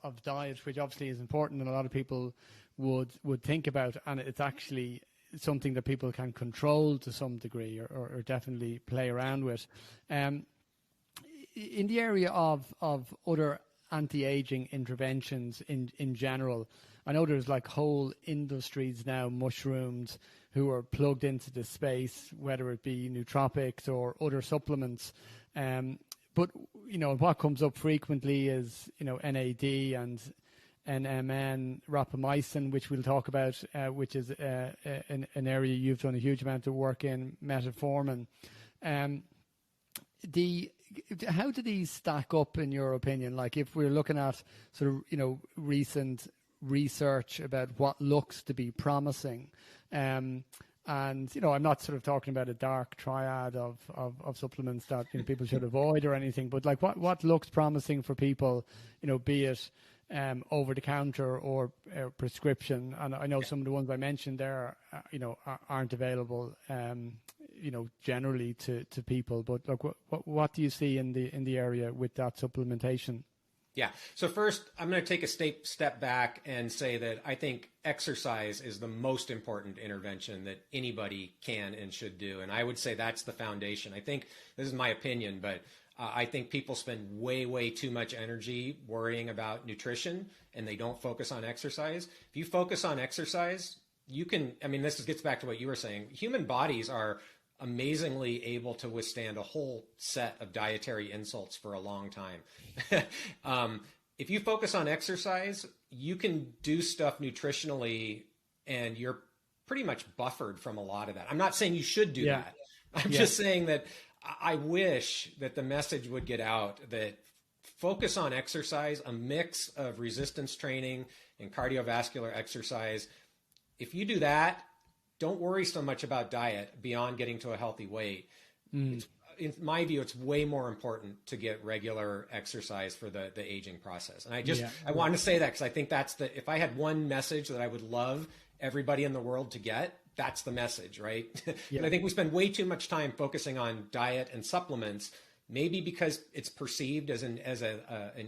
of diet, which obviously is important and a lot of people would think about, and it's actually something that people can control to some degree, or definitely play around with. In the area of other anti-aging interventions in general, I know there's like whole industries now mushroomed who are plugged into the space, whether it be nootropics or other supplements. But, you know, what comes up frequently is, you know, NAD and NMN, rapamycin, which we'll talk about, which is an area you've done a huge amount of work in, metformin. How do these stack up in your opinion? Like if we're looking at sort of, you know, recent research about what looks to be promising, and, you know, I'm not sort of talking about a dark triad of supplements that, you know, people should avoid or anything, but like what looks promising for people, you know, be it over the counter or prescription. And I know some of the ones I mentioned there, you know, aren't available, you know, generally to people. But look, what do you see in the area with that supplementation? Yeah. So first, I'm going to take a step back and say that I think exercise is the most important intervention that anybody can and should do. And I would say that's the foundation. I think, this is my opinion, but I think people spend way too much energy worrying about nutrition and they don't focus on exercise. If you focus on exercise, you can, I mean, this gets back to what you were saying. Human bodies are amazingly able to withstand a whole set of dietary insults for a long time. If you focus on exercise, you can do stuff nutritionally and you're pretty much buffered from a lot of that. I'm not saying you should do that. I'm just saying that I wish that the message would get out that focus on exercise, a mix of resistance training and cardiovascular exercise. If you do that, don't worry so much about diet beyond getting to a healthy weight. In my view, it's way more important to get regular exercise for the aging process. And I want to say that because I think that's if I had one message that I would love everybody in the world to get, that's the message, right? And I think we spend way too much time focusing on diet and supplements, maybe because it's perceived as an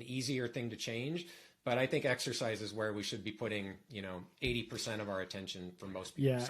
easier thing to change. But I think exercise is where we should be putting, you know, 80% of our attention for most people. Yeah.